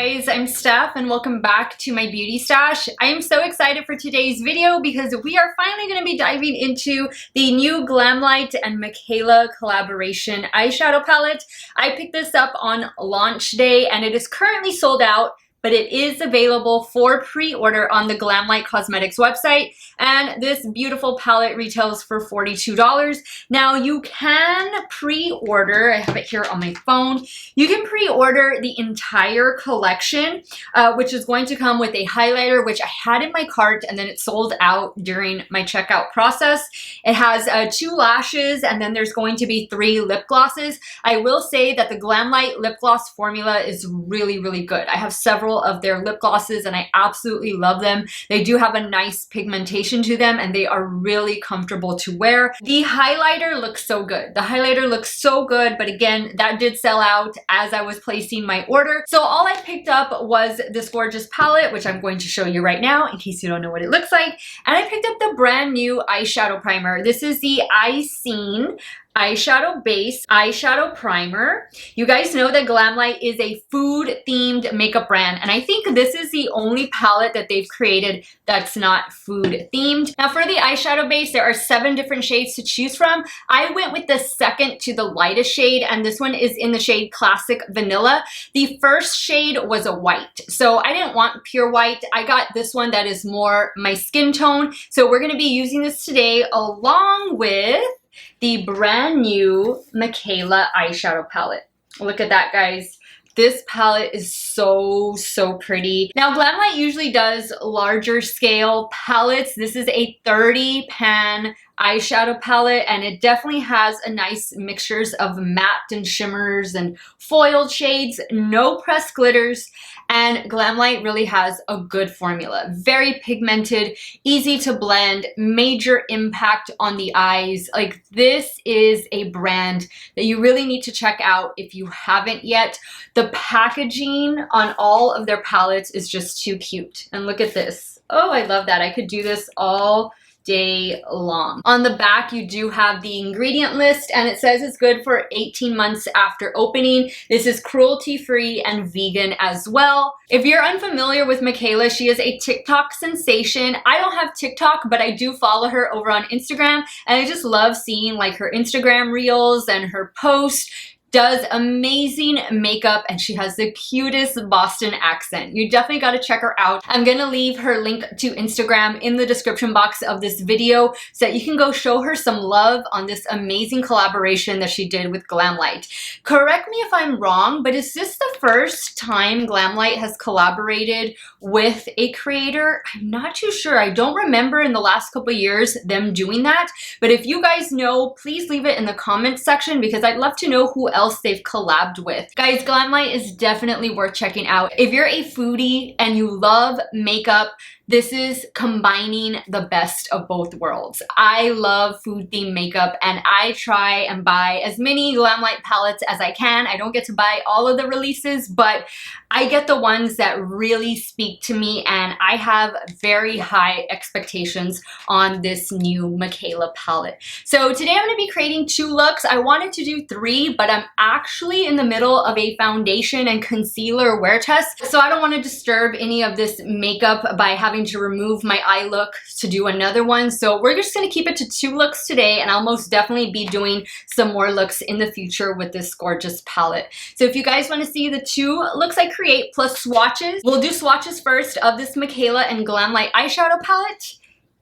guys, I'm Steff and welcome back to my beauty stash. I am so excited for today's video because we are finally going to be diving into the new Glamlite and Mikayla collaboration eyeshadow palette. I picked this up on launch day and it is currently sold out, but it is available for pre-order on the Glamlite Cosmetics website, and this beautiful palette retails for $42. Now you can pre-order, I have it here on my phone, you can pre-order the entire collection, which is going to come with a highlighter, which I had in my cart and then it sold out during my checkout process. It has 2 lashes and then there's going to be 3 lip glosses. I will say that the Glamlite lip gloss formula is really, really good. I have several of their lip glosses and I absolutely love them. They do have a nice pigmentation to them and they are really comfortable to wear. The highlighter looks so good. The highlighter looks so good, but again, that did sell out as I was placing my order. So all I picked up was this gorgeous palette, which I'm going to show you right now in case you don't know what it looks like. And I picked up the brand new eyeshadow primer. This is the Eye-Cing eyeshadow base eyeshadow primer. You guys know that Glamlite is a food themed makeup brand, and I think this is the only palette that they've created that's not food themed. Now for the eyeshadow base, there are 7 different shades to choose from. I went with the second to the lightest shade, and this one is in the shade Classic Vanilla. The first shade was a white, so I didn't want pure white. I got this one that is more my skin tone. So we're going to be using this today along with the brand new Mikayla eyeshadow palette. Look at that, guys. This palette is so pretty. Now, Glamlite usually does larger scale palettes. This is a 30 pan eyeshadow palette and it definitely has a nice mixtures of matte and shimmers and foiled shades, no pressed glitters, and Glamlite really has a good formula. Very pigmented, easy to blend, major impact on the eyes. Like, this is a brand that you really need to check out if you haven't yet. The packaging on all of their palettes is just too cute. And look at this. Oh, I love that. I could do this all day long. On the back, you do have the ingredient list and it says it's good for 18 months after opening. This is cruelty free and vegan as well. If you're unfamiliar with Mikayla, she is a TikTok sensation. I don't have TikTok, but I do follow her over on Instagram and I just love seeing like her Instagram reels and her posts. Does amazing makeup and she has the cutest Boston accent. You definitely got to check her out. I'm gonna leave her link to Instagram in the description box of this video so that you can go show her some love on this amazing collaboration that she did with Glamlite. Correct me if I'm wrong, but is this the first time Glamlite has collaborated with a creator? I'm not too sure. I don't remember in the last couple of years them doing that, but if you guys know, please leave it in the comments section because I'd love to know who else they've collabed with. Guys, Glamlite is definitely worth checking out. If you're a foodie and you love makeup, this is combining the best of both worlds. I love food themed makeup and I try and buy as many Glamlite palettes as I can. I don't get to buy all of the releases, but I get the ones that really speak to me and I have very high expectations on this new Mikayla palette. So today I'm going to be creating 2 looks. I wanted to do 3, but I'm actually in the middle of a foundation and concealer wear test. So I don't want to disturb any of this makeup by having to remove my eye look to do another one. So we're just going to keep it to 2 looks today and I'll most definitely be doing some more looks in the future with this gorgeous palette. So if you guys want to see the 2 looks I create plus swatches, we'll do swatches first of this Mikayla and Glamlite eyeshadow palette.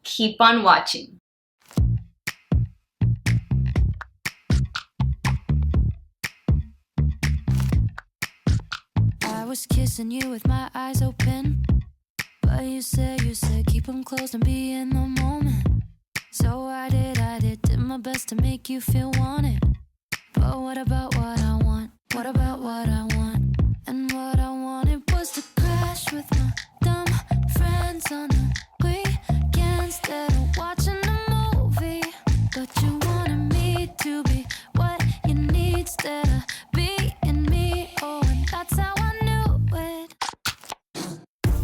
Keep on watching. I was kissing you with my eyes open, but you said keep them closed and be in the moment. So I did my best to make you feel wanted. But what about what I want? What about what I want? And what I wanted was to crash with my dumb friends on the weekend instead of watching a movie. But you wanted me to be what you need instead of being me. Oh, and that's how I knew it.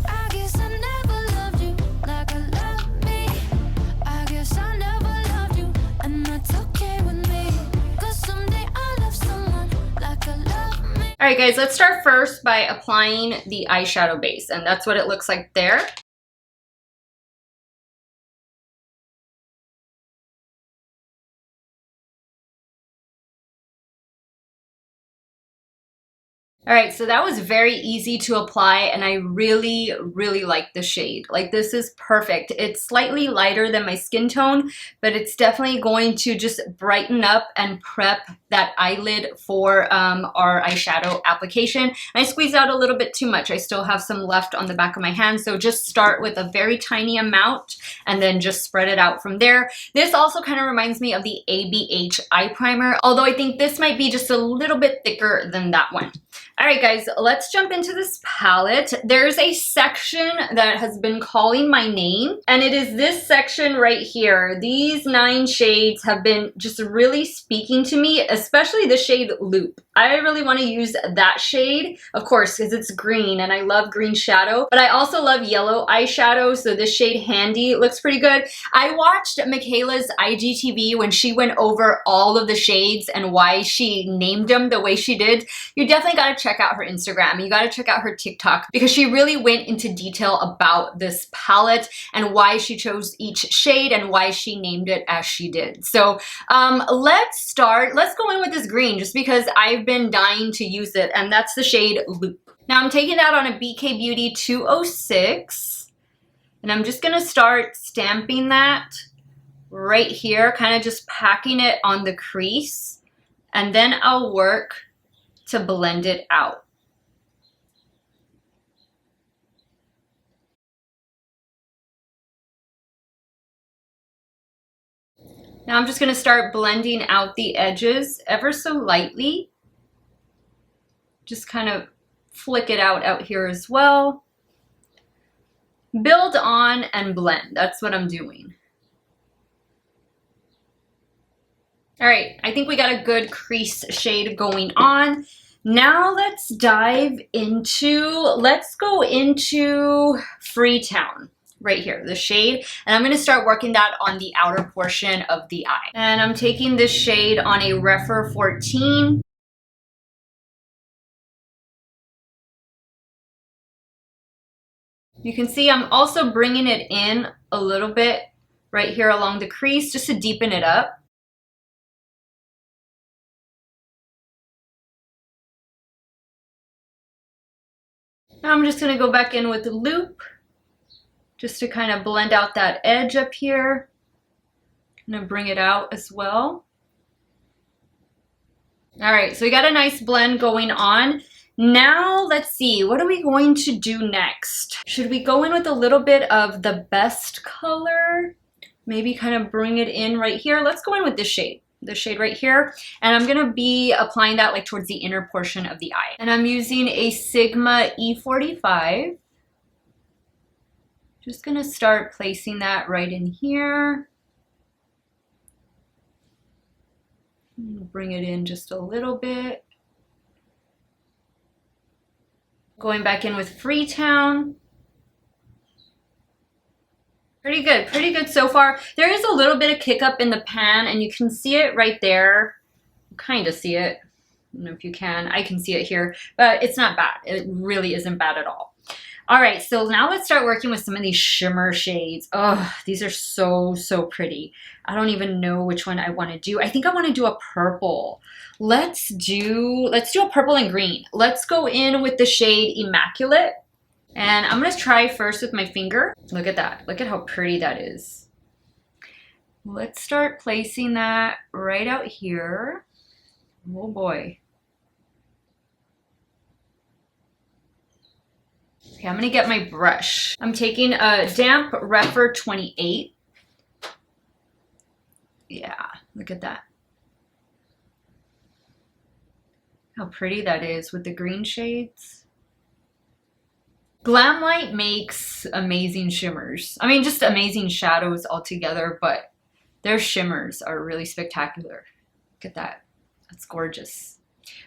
I guess I never loved you like I love me. I guess I never loved you, and that's okay with me. 'Cause someday I'll love someone like I love me. All right, guys, let's start first by applying the eyeshadow base, and that's what it looks like there. All right, so that was very easy to apply, and I really, really like the shade. Like, this is perfect. It's slightly lighter than my skin tone, but it's definitely going to just brighten up and prep that eyelid for our eyeshadow application. I squeezed out a little bit too much. I still have some left on the back of my hand, so just start with a very tiny amount and then just spread it out from there. This also kind of reminds me of the ABH eye primer, although I think this might be just a little bit thicker than that one. All right, guys, let's jump into this palette. There's a section that has been calling my name, and it is this section right here. These 9 shades have been just really speaking to me, especially the shade Loop. I really want to use that shade, of course, because it's green and I love green shadow, but I also love yellow eyeshadow, so this shade Handy looks pretty good. I watched Mikayla's IGTV when she went over all of the shades and why she named them the way she did. You definitely got to check out her Instagram. You got to check out her TikTok because she really went into detail about this palette and why she chose each shade and why she named it as she did. So let's go in with this green just because I've been dying to use it, and that's the shade Loop. Now I'm taking that on a BK Beauty 206, and I'm just gonna start stamping that right here, kind of just packing it on the crease, and then I'll work to blend it out. Now I'm just going to start blending out the edges ever so lightly. Just kind of flick it out here as well. Build on and blend. That's what I'm doing. All right, I think we got a good crease shade going on. Now let's go into Freetown. Right here, the shade, and I'm going to start working that on the outer portion of the eye. And I'm taking this shade on a Rephr 14. You can see I'm also bringing it in a little bit right here along the crease just to deepen it up. Now I'm just going to go back in with the Loop, just to kind of blend out that edge up here. I'm gonna bring it out as well. All right, so we got a nice blend going on. Now let's see, what are we going to do next? Should we go in with a little bit of the best color? Maybe kind of bring it in right here. Let's go in with this shade right here. And I'm gonna be applying that like towards the inner portion of the eye. And I'm using a Sigma E45. Just gonna start placing that right in here. Bring it in just a little bit. Going back in with Freetown. Pretty good so far. There is a little bit of kick up in the pan, and you can see it right there. Kind of see it. I don't know if you can. I can see it here, but it's not bad. It really isn't bad at all. All right, so now let's start working with some of these shimmer shades. Oh, these are so pretty. I don't even know which one I want to do. I think I want to do a purple. Let's do a purple and green. Let's go in with the shade Immaculate. And I'm going to try first with my finger. Look at that. Look at how pretty that is. Let's start placing that right out here. Oh boy. Okay, I'm gonna get my brush. I'm taking a damp Rephr 28. Yeah, look at that. How pretty that is with the green shades. Glamlite makes amazing shimmers. I mean, just amazing shadows altogether, but their shimmers are really spectacular. Look at that. That's gorgeous.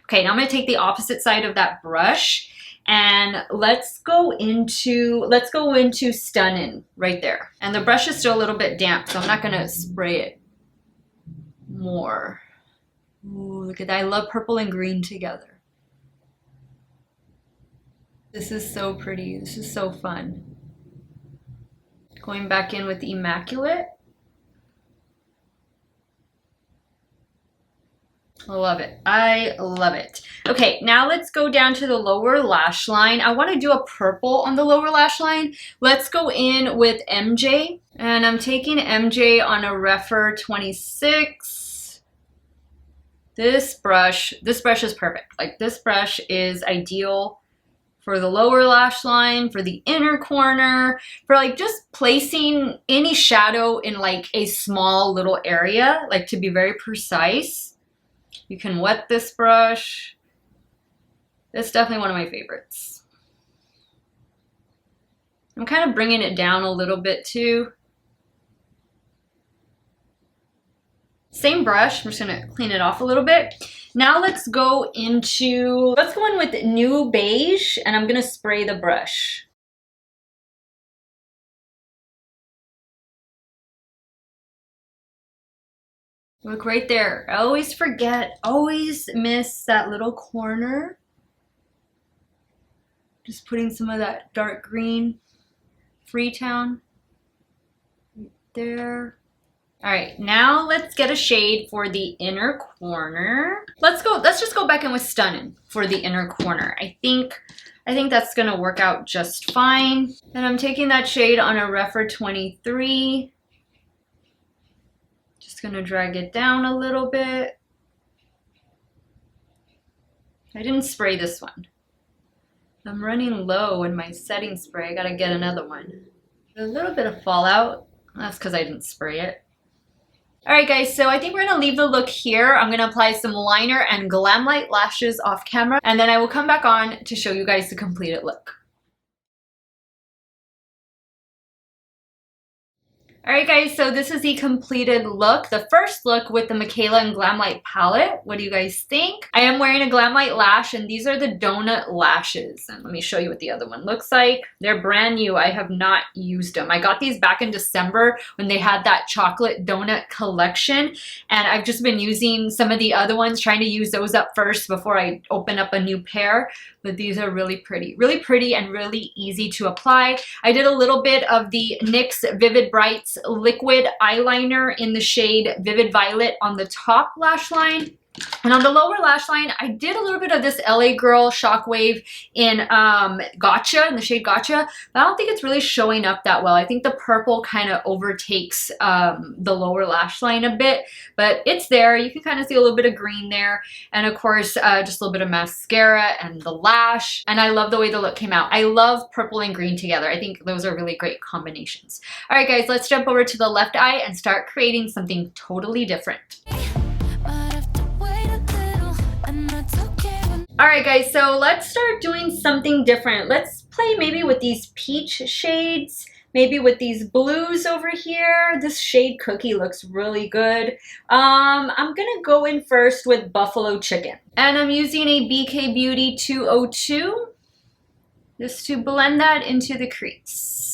Okay, now I'm gonna take the opposite side of that brush. And let's go into Stunnin' right there. And the brush is still a little bit damp, so I'm not gonna spray it more. Ooh, look at that. I love purple and green together. This is so pretty. This is so fun. Going back in with Immaculate. I love it. I love it. Okay, now let's go down to the lower lash line. I want to do a purple on the lower lash line. Let's go in with MJ. And I'm taking MJ on a Refer 26. This brush is perfect. Like, this brush is ideal for the lower lash line, for the inner corner, for like just placing any shadow in like a small little area, like to be very precise. You can wet this brush. It's definitely one of my favorites. I'm kind of bringing it down a little bit too. Same brush, I'm just gonna clean it off a little bit. Now let's go in with New Beige, and I'm gonna spray the brush. Look right there. I always forget, always miss that little corner. Just putting some of that dark green Freetown right there. All right, now let's get a shade for the inner corner. Let's just go back in with Stunnin' for the inner corner. I think that's gonna work out just fine. And I'm taking that shade on a Refer 23. Just gonna drag it down a little bit. I didn't spray this one. I'm running low in my setting spray. I gotta get another one. A little bit of fallout. That's because I didn't spray it. All right, guys, so I think we're gonna leave the look here. I'm gonna apply some liner and Glamlite lashes off camera, and then I will come back on to show you guys the completed look. All right, guys, so this is the completed look, the first look with the Mikayla and Glamlite palette. What do you guys think? I am wearing a Glamlite lash, and these are the donut lashes. And let me show you what the other one looks like. They're brand new. I have not used them. I got these back in December when they had that chocolate donut collection, and I've just been using some of the other ones, trying to use those up first before I open up a new pair. But these are really pretty and really easy to apply. I did a little bit of the NYX Vivid Brights liquid eyeliner in the shade Vivid Violet on the top lash line. And on the lower lash line, I did a little bit of this LA Girl Shockwave in Gotcha, in the shade Gotcha, but I don't think it's really showing up that well. I think the purple kind of overtakes the lower lash line a bit, but it's there. You can kind of see a little bit of green there. And of course, just a little bit of mascara and the lash. And I love the way the look came out. I love purple and green together. I think those are really great combinations. All right, guys, let's jump over to the left eye and start creating something totally different. Alright guys, so let's start doing something different. Let's play maybe with these peach shades, maybe with these blues over here. This shade Cookie looks really good. I'm gonna go in first with Buffalo Chicken. And I'm using a BK Beauty 202 just to blend that into the crease.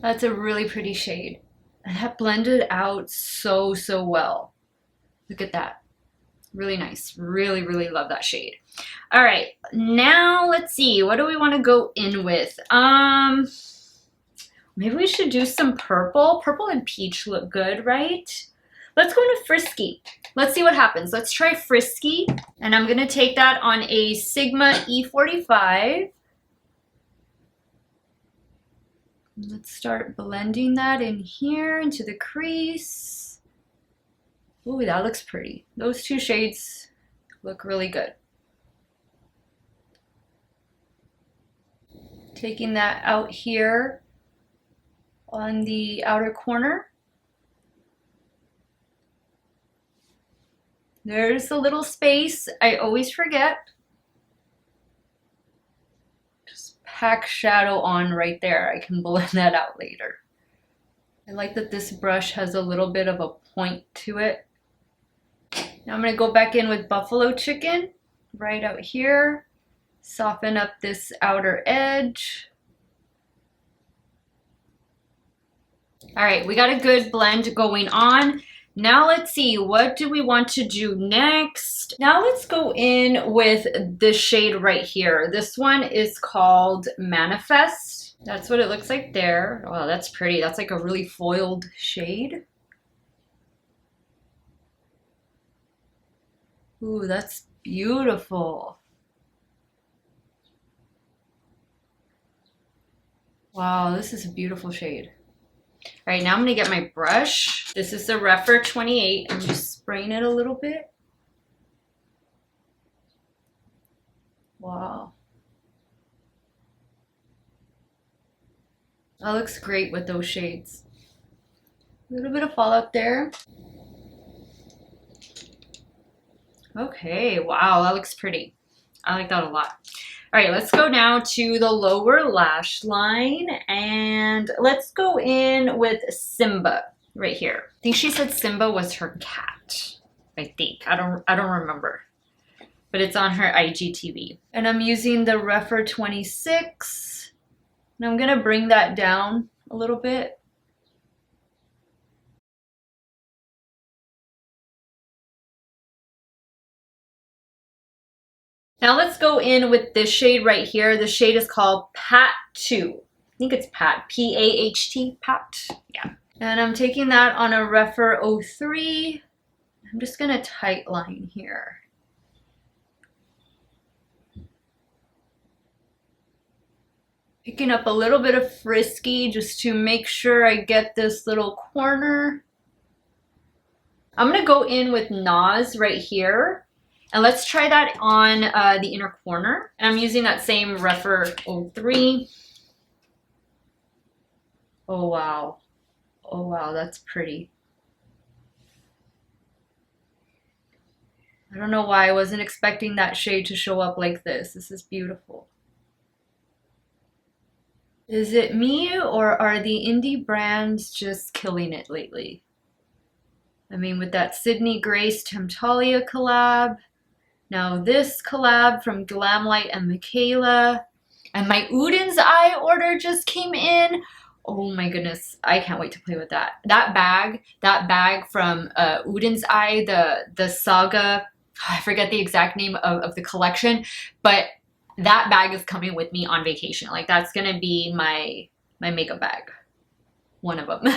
That's a really pretty shade. And that blended out so well. Look at that. Really nice. Really love that shade. All right, now let's see. What do we want to go in with? Maybe we should do some purple. Purple and peach look good, right? Let's go into Frisky. Let's see what happens. Let's try Frisky. And I'm going to take that on a Sigma E45. Let's start blending that in here into the crease. Ooh, that looks pretty. Those two shades look really good. Taking that out here on the outer corner. There's the little space I always forget. Pack shadow on right there. I can blend that out later. I like that this brush has a little bit of a point to it. Now I'm going to go back in with Buffalo Chicken right out here. Soften up this outer edge. All right, we got a good blend going on. Now let's see, what do we want to do next? Now let's go in with this shade right here. This one is called Manifest. That's what it looks like there. Wow, that's pretty. That's like a really foiled shade. Ooh, that's beautiful. Wow, this is a beautiful shade. All right, now I'm gonna get my brush. This is the Refer 28. I'm just spraying it a little bit. Wow. That looks great with those shades. A little bit of fallout there. Okay, wow, that looks pretty. I like that a lot. All right, let's go now to the lower lash line and let's go in with Simba right here. I think she said Simba was her cat. I think. I don't remember. But it's on her IGTV. And I'm using the Refer 26. And I'm gonna bring that down a little bit. Now let's go in with this shade right here. The shade is called Pat 2. I think it's Pat, P-A-H-T, Pat, yeah. And I'm taking that on a Refer 03. I'm just gonna tight line here. Picking up a little bit of Frisky just to make sure I get this little corner. I'm gonna go in with Nas right here. And let's try that on the inner corner. And I'm using that same Refer 03. Oh, wow. Oh, wow, that's pretty. I don't know why I wasn't expecting that shade to show up like this. This is beautiful. Is it me or are the indie brands just killing it lately? I mean, with that Sydney Grace Temptalia collab. Now this collab from Glamlite and Mikayla. And my Udin's Eye order just came in. Oh my goodness, I can't wait to play with that. That bag from Udin's Eye, the Saga, I forget the exact name of the collection, but that bag is coming with me on vacation. Like that's gonna be my makeup bag. One of them.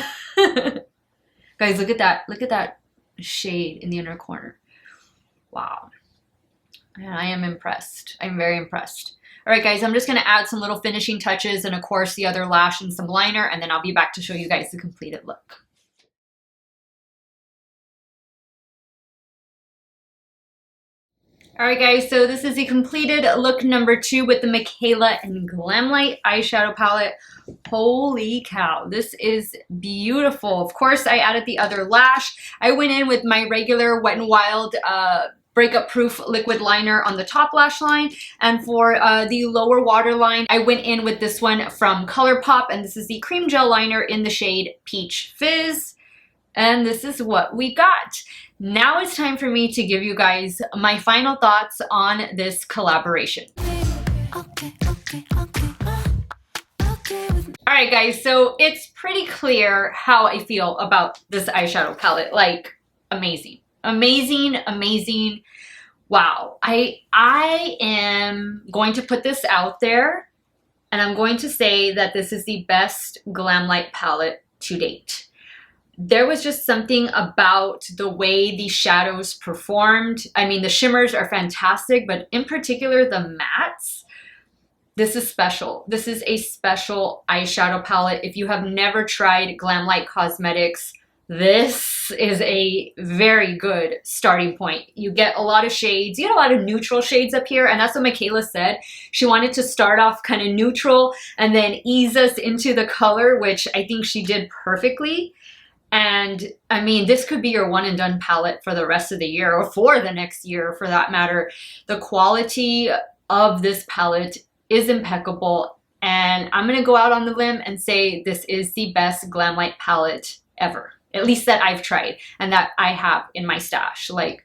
Guys, look at that shade in the inner corner. Wow. And I am impressed. I'm very impressed. All right, guys, I'm just going to add some little finishing touches and, of course, the other lash and some liner, and then I'll be back to show you guys the completed look. All right, guys, so this is the completed look number 2 with the Mikayla and Glamlite eyeshadow palette. Holy cow, this is beautiful. Of course, I added the other lash. I went in with my regular Wet n Wild Breakup Proof liquid liner on the top lash line, and for the lower waterline I went in with this one from ColourPop, and this is the cream gel liner in the shade Peach Fizz, and this is what we got. Now it's time for me to give you guys my final thoughts on this collaboration. Alright guys, so it's pretty clear how I feel about this eyeshadow palette. Like, amazing. Amazing, amazing. Wow. I am going to put this out there and I'm going to say that this is the best Glamlite palette to date. There was just something about the way the shadows performed. I mean, the shimmers are fantastic, but in particular the mattes, this is special. This is a special eyeshadow palette. If you have never tried Glamlite Cosmetics, this is a very good starting point. You get a lot of shades. You get a lot of neutral shades up here, and that's what Mikayla said. She wanted to start off kind of neutral and then ease us into the color, which I think she did perfectly. And I mean, this could be your one and done palette for the rest of the year, or for the next year for that matter. The quality of this palette is impeccable, and I'm gonna go out on the limb and say this is the best Glamlite palette ever. At least that I've tried and that I have in my stash. Like,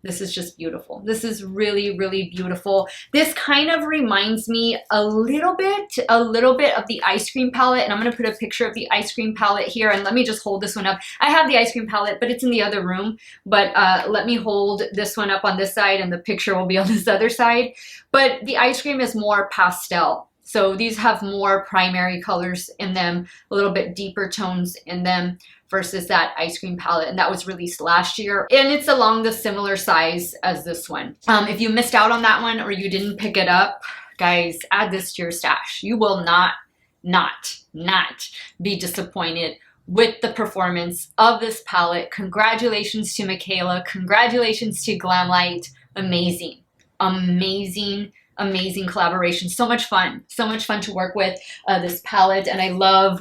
This is just beautiful. This is really, really beautiful. This kind of reminds me a little bit of the Ice Cream palette, and I'm gonna put a picture of the Ice Cream palette here, and let me just hold this one up. I have the Ice Cream palette, but it's in the other room, but let me hold this one up on this side, and the picture will be on this other side. But the Ice Cream is more pastel. So these have more primary colors in them, a little bit deeper tones in them versus that Ice Cream palette, and that was released last year. And it's along the similar size as this one. If you missed out on that one or you didn't pick it up, guys, add this to your stash. You will not be disappointed with the performance of this palette. Congratulations to Mikayla. Congratulations to Glamlite. Amazing, amazing, amazing collaboration. So much fun to work with this palette, and I love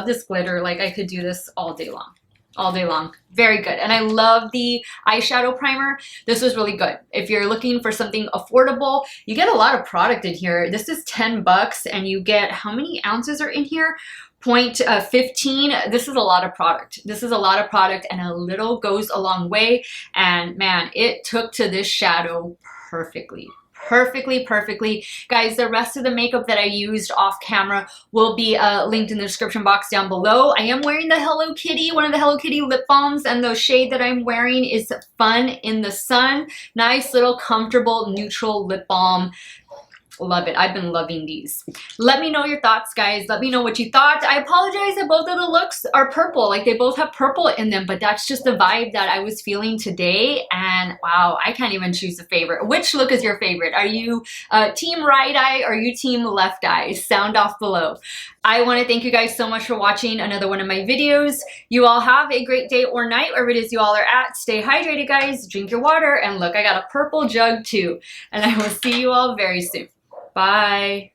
this glitter. Like, I could do this all day long. Very good. And I love the eyeshadow primer. This was really good. If you're looking for something affordable, you get a lot of product in here. This is 10 bucks and you get, how many ounces are in here? 0.15. This is a lot of product. This is a lot of product, and a little goes a long way. And man, it took to this shadow perfectly. Perfectly. Guys, the rest of the makeup that I used off camera will be linked in the description box down below. I am wearing the Hello Kitty, one of the Hello Kitty lip balms, and the shade that I'm wearing is Fun in the Sun. Nice little comfortable neutral lip balm. Love it. I've been loving these. Let me know your thoughts, guys. Let me know what you thought. I apologize that both of the looks are purple. Like, they both have purple in them, but that's just the vibe that I was feeling today. And wow, I can't even choose a favorite. Which look is your favorite? Are you team right eye or are you team left eye? Sound off below. I want to thank you guys so much for watching another one of my videos. You all have a great day or night, wherever it is you all are at. Stay hydrated, guys. Drink your water. And look, I got a purple jug too. And I will see you all very soon. Bye.